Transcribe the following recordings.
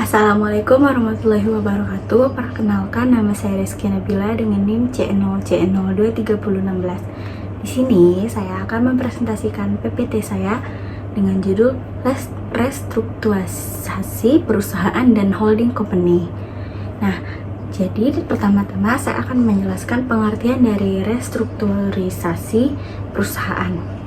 Assalamualaikum warahmatullahi wabarakatuh. Perkenalkan, nama saya Rizky Nabila dengan NIM C0C023016. Di sini saya akan mempresentasikan PPT saya dengan judul Restrukturisasi Perusahaan dan Holding Company. Nah, jadi pertama-tama saya akan menjelaskan pengertian dari restrukturisasi perusahaan.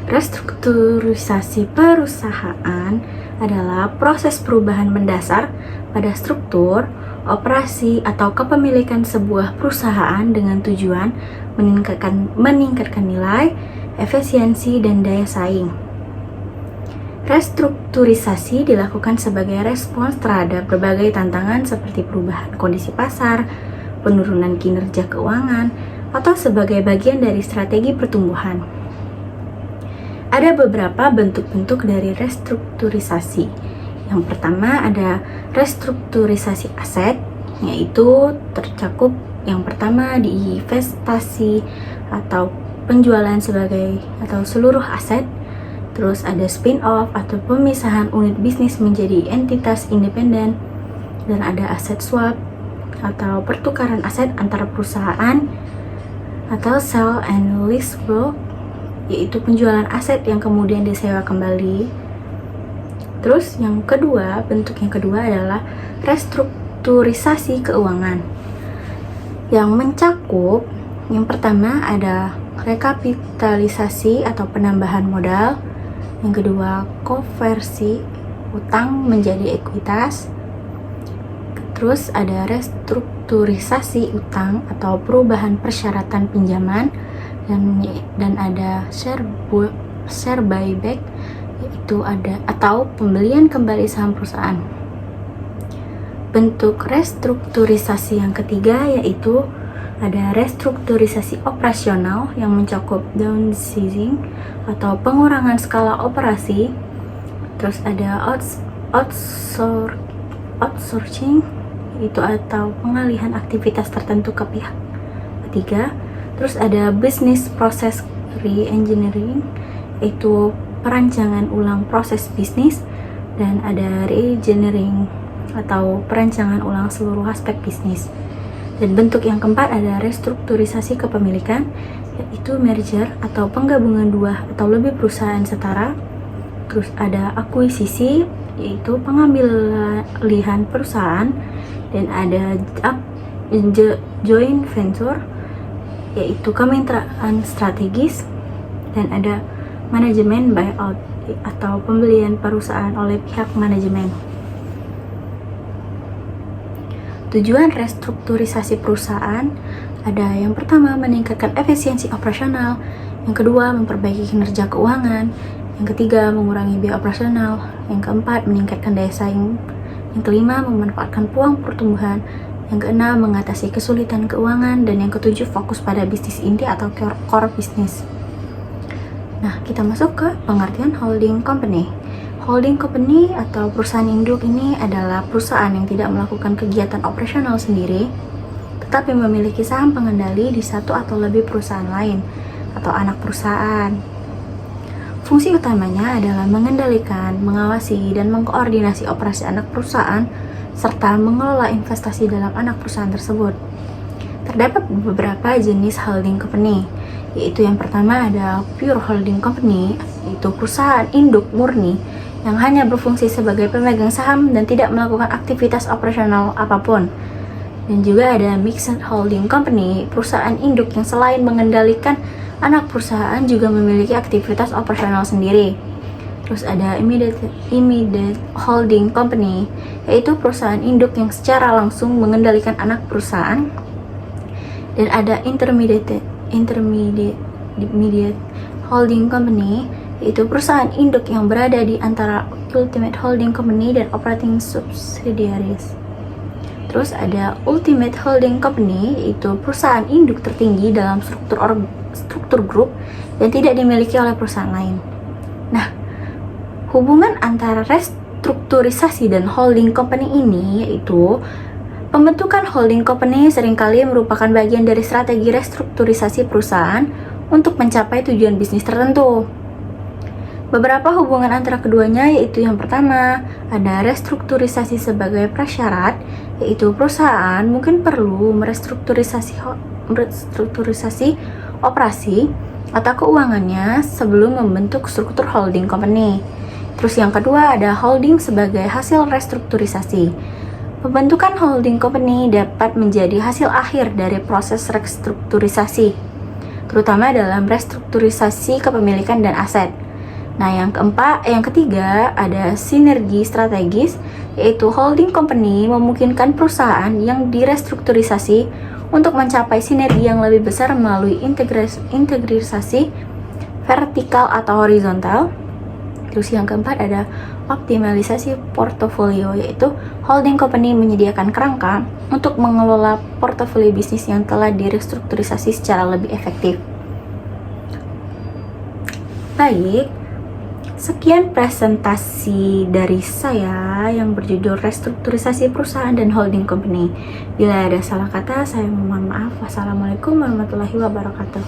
Restrukturisasi perusahaan adalah proses perubahan mendasar pada struktur, operasi, atau kepemilikan sebuah perusahaan dengan tujuan meningkatkan nilai, efisiensi, dan daya saing. Restrukturisasi dilakukan sebagai respons terhadap berbagai tantangan seperti perubahan kondisi pasar, penurunan kinerja keuangan, atau sebagai bagian dari strategi pertumbuhan. Ada beberapa bentuk-bentuk dari restrukturisasi. Yang pertama ada restrukturisasi aset, yaitu tercakup yang pertama di investasi atau penjualan atau seluruh aset. Terus ada spin-off atau pemisahan unit bisnis menjadi entitas independen. Dan ada aset swap atau pertukaran aset antar perusahaan, atau sell and leaseback, yaitu penjualan aset yang kemudian disewa kembali. Terus bentuk yang kedua adalah restrukturisasi keuangan, yang mencakup yang pertama ada rekapitalisasi atau penambahan modal, yang kedua konversi utang menjadi ekuitas, terus ada restrukturisasi utang atau perubahan persyaratan pinjaman, dan ada share buyback, yaitu atau pembelian kembali saham perusahaan. Bentuk restrukturisasi yang ketiga yaitu ada restrukturisasi operasional yang mencakup downsizing atau pengurangan skala operasi. Terus ada outsourcing, itu atau pengalihan aktivitas tertentu ke pihak ketiga. Terus ada business process re-engineering, yaitu perancangan ulang proses bisnis, dan ada re-engineering atau perancangan ulang seluruh aspek bisnis. Dan bentuk yang keempat ada restrukturisasi kepemilikan, yaitu merger atau penggabungan dua atau lebih perusahaan setara. Terus ada akuisisi, yaitu pengambilan perusahaan, dan ada joint venture, yaitu kemitraan strategis, dan ada manajemen buyout atau pembelian perusahaan oleh pihak manajemen. Tujuan restrukturisasi perusahaan ada yang pertama meningkatkan efisiensi operasional, yang kedua memperbaiki kinerja keuangan, yang ketiga mengurangi biaya operasional, yang keempat meningkatkan daya saing, yang kelima memanfaatkan peluang pertumbuhan, yang keenam mengatasi kesulitan keuangan, dan yang ketujuh fokus pada bisnis inti atau core bisnis. Nah, kita masuk ke pengertian holding company. Holding company atau perusahaan induk ini adalah perusahaan yang tidak melakukan kegiatan operasional sendiri, tetapi memiliki saham pengendali di satu atau lebih perusahaan lain atau anak perusahaan. Fungsi utamanya adalah mengendalikan, mengawasi, dan mengkoordinasi operasi anak perusahaan serta mengelola investasi dalam anak perusahaan tersebut. Terdapat beberapa jenis holding company, yaitu yang pertama ada pure holding company, yaitu perusahaan induk murni yang hanya berfungsi sebagai pemegang saham dan tidak melakukan aktivitas operasional apapun. Dan juga ada mixed holding company, perusahaan induk yang selain mengendalikan anak perusahaan juga memiliki aktivitas operasional sendiri. Terus ada immediate holding company, yaitu perusahaan induk yang secara langsung mengendalikan anak perusahaan. Dan ada intermediate holding company, yaitu perusahaan induk yang berada di antara ultimate holding company dan operating subsidiaries. Terus ada ultimate holding company, yaitu perusahaan induk tertinggi dalam struktur grup dan tidak dimiliki oleh perusahaan lain. Nah, hubungan antara restrukturisasi dan holding company ini yaitu pembentukan holding company seringkali merupakan bagian dari strategi restrukturisasi perusahaan untuk mencapai tujuan bisnis tertentu. Beberapa hubungan antara keduanya yaitu yang pertama, ada restrukturisasi sebagai prasyarat, yaitu perusahaan mungkin perlu merestrukturisasi operasi atau keuangannya sebelum membentuk struktur holding company. Terus yang kedua ada holding sebagai hasil restrukturisasi. Pembentukan holding company dapat menjadi hasil akhir dari proses restrukturisasi, terutama dalam restrukturisasi kepemilikan dan aset. Nah, yang ketiga ada sinergi strategis, yaitu holding company memungkinkan perusahaan yang direstrukturisasi untuk mencapai sinergi yang lebih besar melalui integrasi vertikal atau horizontal. Terus yang keempat ada optimalisasi portofolio, yaitu holding company menyediakan kerangka untuk mengelola portofolio bisnis yang telah direstrukturisasi secara lebih efektif. Baik, sekian presentasi dari saya yang berjudul restrukturisasi perusahaan dan holding company. Bila ada salah kata, saya mohon maaf. Wassalamualaikum warahmatullahi wabarakatuh.